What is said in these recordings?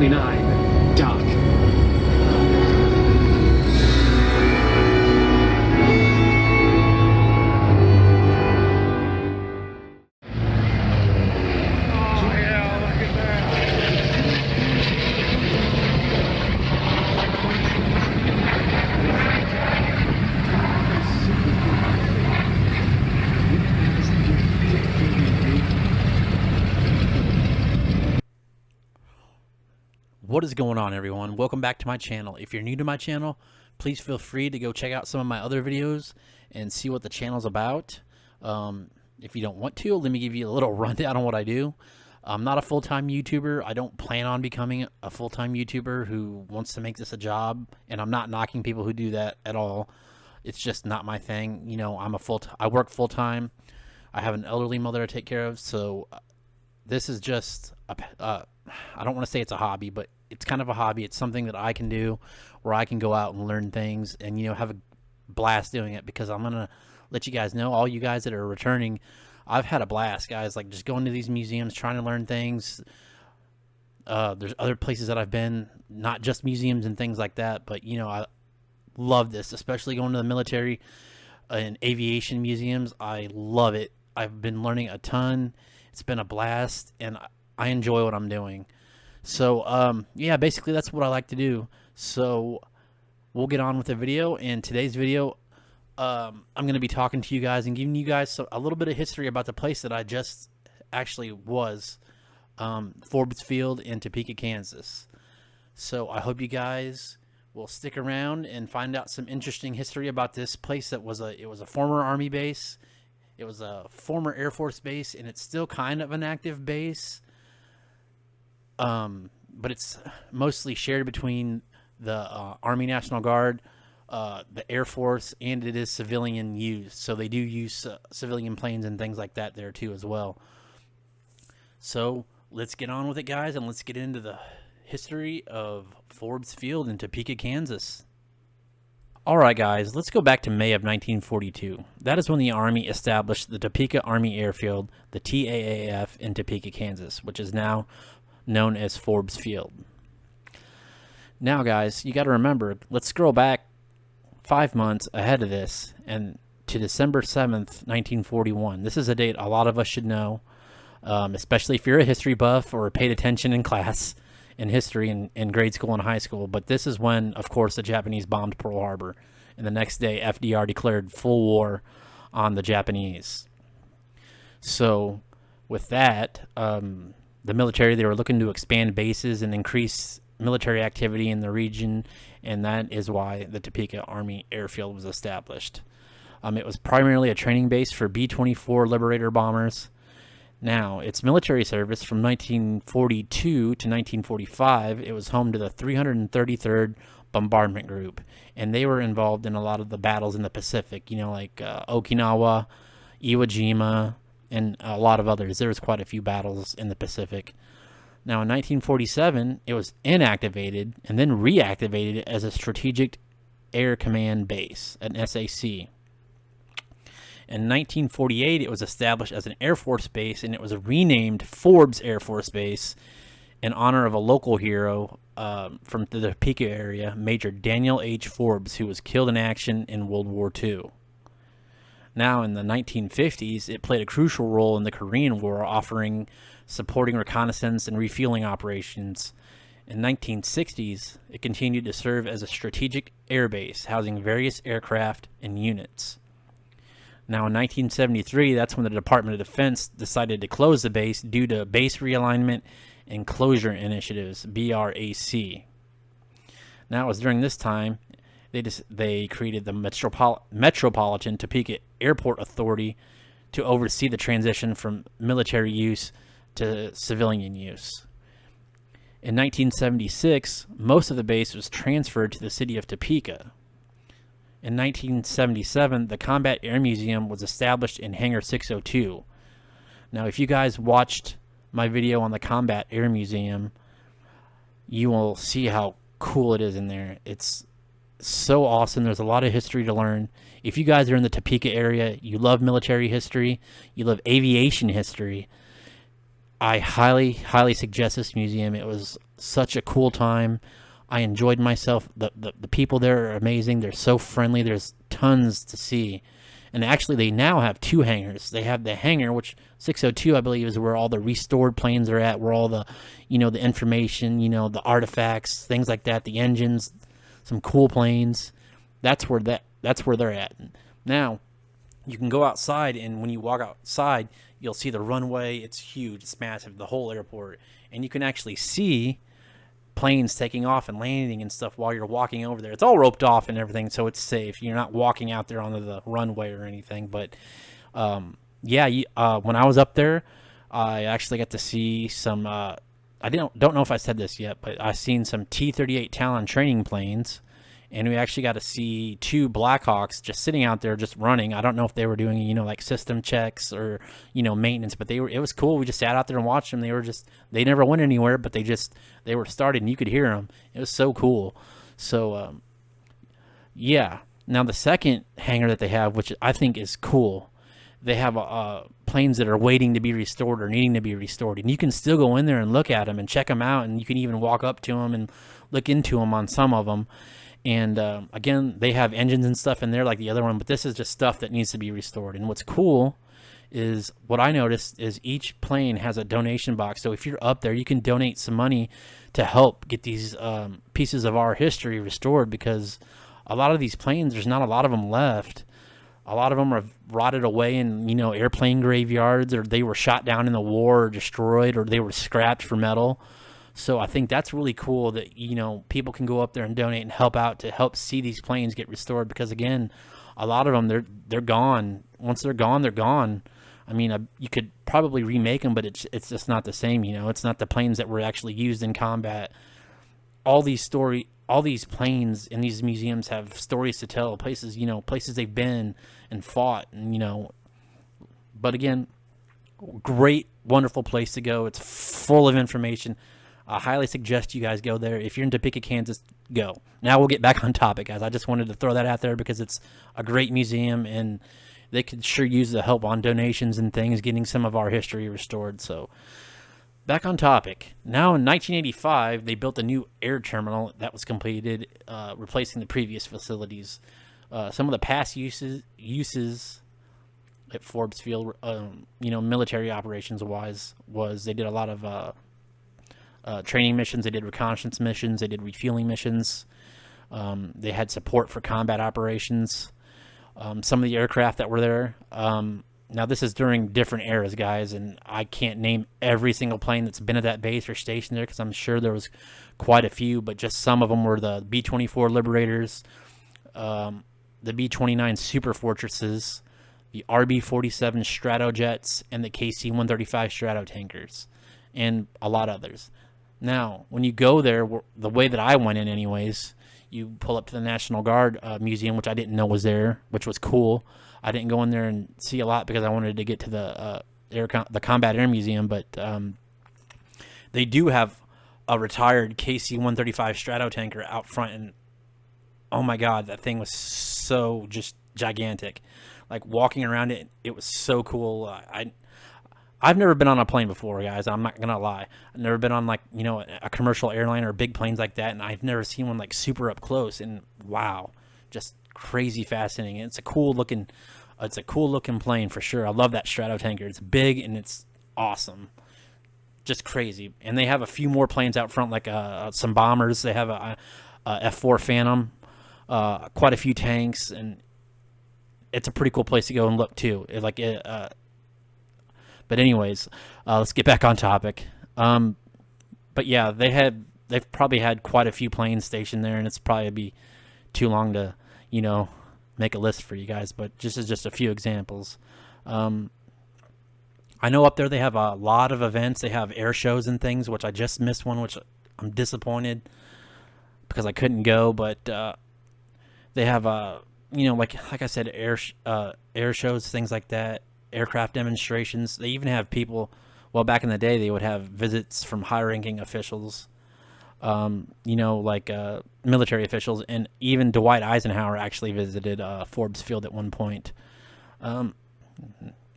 29, Doc. What is going on, everyone? Welcome back to my channel. If you're new to my channel, please feel free to go check out some of my other videos and see what the channel's about. If you don't want to, let me give you a little rundown on what I do. I'm not a full-time YouTuber. I don't plan on becoming a full-time YouTuber who wants to make this a job, and I'm not knocking people who do that at all. It's just not my thing. You know, I work full-time. I have an elderly mother to take care of, so this is just I don't want to say it's a hobby, but it's kind of a hobby. It's something that I can do where I can go out and learn things and, you know, have a blast doing it, because I'm going to let you guys know, all you guys that are returning, I've had a blast, guys, like just going to these museums, trying to learn things. There's other places that I've been, not just museums and things like that, but, you know, I love this, especially going to the military and aviation museums. I love it. I've been learning a ton. It's been a blast, and I enjoy what I'm doing. So, yeah, basically that's what I like to do. So we'll get on with the video. In today's video, I'm going to be talking to you guys and giving you guys a little bit of history about the place that I just actually was, Forbes Field in Topeka, Kansas. So I hope you guys will stick around and find out some interesting history about this place that was it was a former Army base. It was a former Air Force base, and it's still kind of an active base. But it's mostly shared between the Army National Guard, the Air Force, and it is civilian use. So they do use civilian planes and things like that there too as well. So let's get on with it, guys, and let's get into the history of Forbes Field in Topeka, Kansas. Alright, guys, let's go back to May of 1942. That is when the Army established the Topeka Army Airfield, the TAAF, in Topeka, Kansas, which is now known as Forbes Field. Now, guys, you got to remember, let's scroll back 5 months ahead of this and to December 7th, 1941. This is a date a lot of us should know, especially if you're a history buff or paid attention in class in history in grade school and high school. But this is when, of course, the Japanese bombed Pearl Harbor, and the next day FDR declared full war on the Japanese. So with that, the military, they were looking to expand bases and increase military activity in the region, and that is why the Topeka Army Airfield was established. It was primarily a training base for B-24 Liberator bombers. Now, its military service from 1942 to 1945, it was home to the 333rd Bombardment Group, and they were involved in a lot of the battles in the Pacific, you know, like Okinawa, Iwo Jima, and a lot of others. There was quite a few battles in the Pacific. Now, in 1947, it was inactivated and then reactivated as a Strategic Air Command Base, an SAC. In 1948, it was established as an Air Force base, and it was renamed Forbes Air Force Base in honor of a local hero from the Topeka area, Major Daniel H. Forbes, who was killed in action in World War II. Now, in the 1950s, it played a crucial role in the Korean War, supporting reconnaissance and refueling operations. In the 1960s, it continued to serve as a strategic air base, housing various aircraft and units. Now, in 1973, that's when the Department of Defense decided to close the base due to base realignment and closure initiatives, BRAC. Now, it was during this time they created the Metropolitan Topeka Airport Authority to oversee the transition from military use to civilian use. In 1976, most of the base was transferred to the city of Topeka. In 1977, the Combat Air Museum was established in Hangar 602. Now, if you guys watched my video on the Combat Air Museum, you will see how cool it is in there. It's so awesome. There's a lot of history to learn. If you guys are in the Topeka area, you love military history, you love aviation history, I highly suggest this museum. It was such a cool time. I enjoyed myself. The people there are amazing. They're so friendly. There's tons to see. And actually, they now have 2 hangars. They have the hangar, which 602, I believe, is where all the restored planes are at, where all the, the information, the artifacts, things like that, the engines, some cool planes. That's where they're at. Now, you can go outside, and when you walk outside, you'll see the runway. It's huge. It's massive, the whole airport. And you can actually see planes taking off and landing and stuff while you're walking over there. It's all roped off and everything, so it's safe. You're not walking out there onto the runway or anything. But when I was up there, I actually got to see some. I don't know if I said this yet, but I seen some T-38 Talon training planes, and we actually got to see 2 Blackhawks just sitting out there just running. I don't know if they were doing like system checks or maintenance, but it was cool. We just sat out there and watched them. They never went anywhere, but they were started, and you could hear them. It was so cool. So yeah. Now the second hangar that they have, which I think is cool, they have planes that are waiting to be restored or needing to be restored, and you can still go in there and look at them and check them out, and you can even walk up to them and look into them on some of them. And again, they have engines and stuff in there like the other one, but this is just stuff that needs to be restored. And what's cool is, what I noticed is, each plane has a donation box. So if you're up there, you can donate some money to help get these pieces of our history restored, because a lot of these planes, there's not a lot of them left. A lot of them are rotted away in airplane graveyards, or they were shot down in the war or destroyed, or they were scrapped for metal. So I think that's really cool that people can go up there and donate and help out to help see these planes get restored, because again, a lot of them, they're gone. Once they're gone, they're gone. I mean, you could probably remake them, but it's just not the same. It's not the planes that were actually used in combat. All these planes in these museums have stories to tell, places they've been and fought, and But again, great, wonderful place to go. It's full of information. I highly suggest you guys go there. If you're in Topeka, Kansas, go. Now we'll get back on topic, guys. I just wanted to throw that out there because it's a great museum, and they could sure use the help on donations and things, getting some of our history restored. So back on topic. Now in 1985, they built a new air terminal that was completed, replacing the previous facilities. Some of the past uses at Forbes Field, military operations wise, was they did a lot of training missions. They did reconnaissance missions. They did refueling missions. They had support for combat operations. Some of the aircraft that were there. Now, this is during different eras, guys, and I can't name every single plane that's been at that base or stationed there, because I'm sure there was quite a few, but just some of them were the B-24 Liberators, the B-29 Super Fortresses, the RB-47 Stratojets, and the KC-135 Stratotankers, and a lot of others. Now, when you go there, the way that I went in anyways, you pull up to the National Guard Museum, which I didn't know was there, which was cool. I didn't go in there and see a lot because I wanted to get to the Combat Air Museum, but they do have a retired KC-135 Stratotanker out front, and oh my God, that thing was so just gigantic. Like, walking around it, it was so cool. I've never been on a plane before, guys. I'm not gonna lie. I've never been on a commercial airline or big planes like that, and I've never seen one like super up close. And wow, just crazy fascinating. It's a cool looking plane for sure. I love that Stratotanker. It's big and it's awesome, just crazy. And they have a few more planes out front, like some bombers. They have a F4 Phantom, quite a few tanks, and it's a pretty cool place to go and look too. But anyways, let's get back on topic. But yeah, they've probably had quite a few planes stationed there, and it's probably be too long to make a list for you guys. But this is just a few examples. I know up there they have a lot of events. They have air shows and things, which I just missed one, which I'm disappointed because I couldn't go. But they have like I said, air shows, things like that. Aircraft demonstrations. They even have people, well, back in the day, they would have visits from high-ranking officials, military officials, and even Dwight Eisenhower actually visited Forbes Field at one point. Now,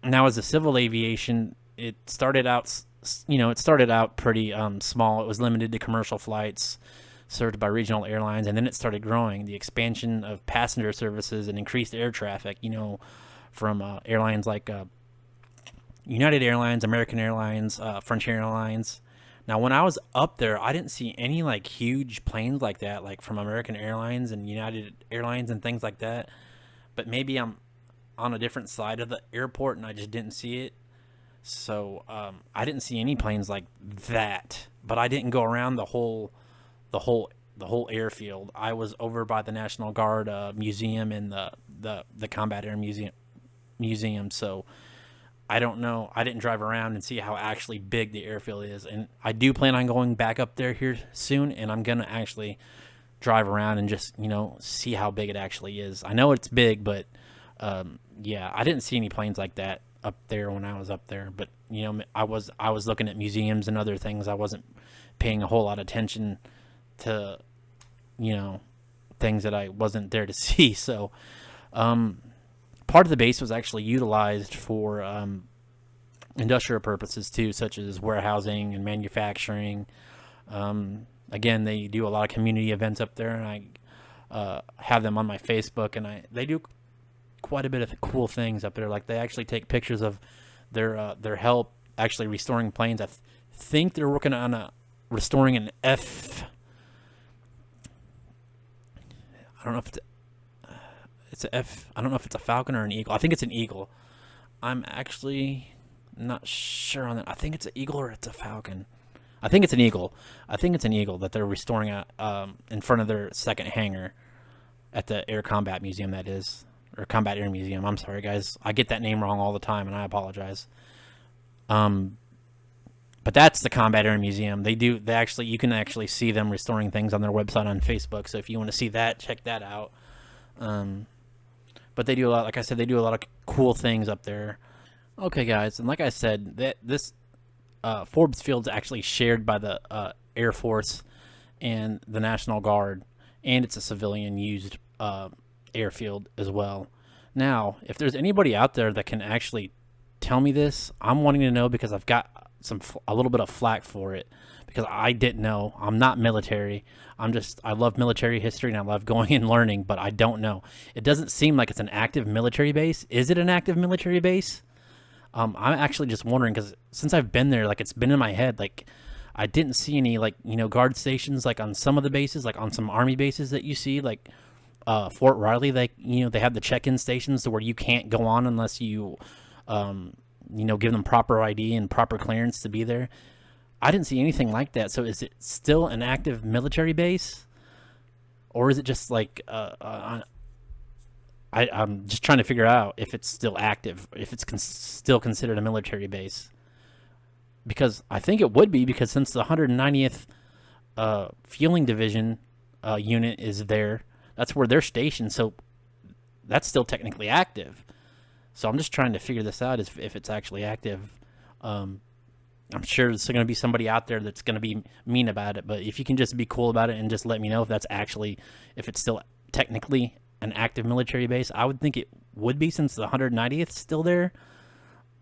as a civil aviation, it started out it started out pretty small. It was limited to commercial flights served by regional airlines, and then it started growing. The expansion of passenger services and increased air traffic, from airlines like United Airlines, American Airlines, Frontier Airlines. Now, when I was up there, I didn't see any like huge planes like that, like from American Airlines and United Airlines and things like that. But maybe I'm on a different side of the airport and I just didn't see it. So I didn't see any planes like that. But I didn't go around the whole airfield. I was over by the National Guard museum and the Combat Air Museum. So I don't know. I didn't drive around and see how actually big the airfield is. And I do plan on going back up there here soon, and I'm going to actually drive around and just, see how big it actually is. I know it's big, but yeah, I didn't see any planes like that up there when I was up there. But, I was looking at museums and other things. I wasn't paying a whole lot of attention to, things that I wasn't there to see. So, part of the base was actually utilized for industrial purposes too, such as warehousing and manufacturing. Again, they do a lot of community events up there, and I have them on my Facebook, and they do quite a bit of cool things up there. Like they actually take pictures of their help actually restoring planes. I think they're working on restoring an F. I don't know if it's a F. I don't know if it's a Falcon or an Eagle. I think it's an Eagle. I'm actually not sure on that. I think it's an Eagle or it's a Falcon. I think it's an Eagle. I think it's an Eagle that they're restoring in front of their second hangar at the Air Combat Museum, that is. Or Combat Air Museum. I'm sorry, guys. I get that name wrong all the time, and I apologize. But that's the Combat Air Museum. You can actually see them restoring things on their website on Facebook. So if you want to see that, check that out. But they do a lot, like I said, they do a lot of cool things up there. Okay, guys, and like I said, this Forbes Field is actually shared by the Air Force and the National Guard, and it's a civilian-used airfield as well. Now, if there's anybody out there that can actually tell me this, I'm wanting to know, because I've got a little bit of flack for it, because I didn't know. I'm not military. I love military history and I love going and learning, but I don't know. It doesn't seem like it's an active military base. Is it an active military base? I'm actually just wondering, because since I've been there, like, it's been in my head, like, I didn't see any, like, guard stations, like, on some of the bases, like, on some Army bases that you see, like, Fort Riley, like, they have the check-in stations to where you can't go on unless you, give them proper ID and proper clearance to be there. I didn't see anything like that. So is it still an active military base, or is it just like I'm just trying to figure out if it's still active, if it's still considered a military base, because I think it would be, because since the 190th Fueling Division unit is there, that's where they're stationed. So that's still technically active. So I'm just trying to figure this out, if it's actually active. I'm sure there's going to be somebody out there that's going to be mean about it, but if you can just be cool about it and just let me know if it's still technically an active military base. I would think it would be, since the 190th is still there.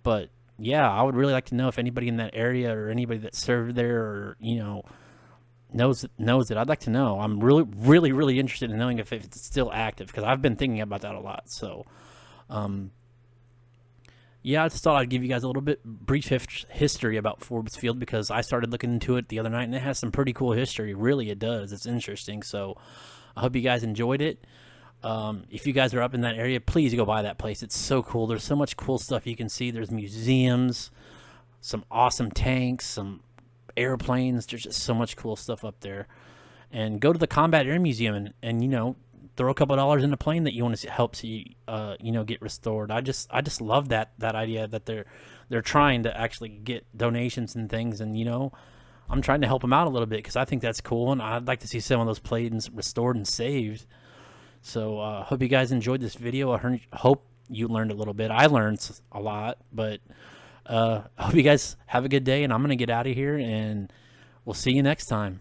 But yeah, I would really like to know if anybody in that area or anybody that served there, or knows it. I'd like to know. I'm really, really, really interested in knowing if it's still active, because I've been thinking about that a lot. So yeah, I just thought I'd give you guys a little bit brief history about Forbes Field, because I started looking into it the other night, and it has some pretty cool history. Really, it does. It's interesting. So I hope you guys enjoyed it. If you guys are up in that area, please go by that place. It's so cool. There's so much cool stuff you can see. There's museums, some awesome tanks, some airplanes. There's just so much cool stuff up there. And go to the Combat Air Museum and throw a couple of dollars in a plane that you want to help see, get restored. I just love that idea that they're trying to actually get donations and things, and I'm trying to help them out a little bit, because I think that's cool, and I'd like to see some of those planes restored and saved. So hope you guys enjoyed this video. I hope you learned a little bit. I learned a lot, but I hope you guys have a good day, and I'm gonna get out of here, and we'll see you next time.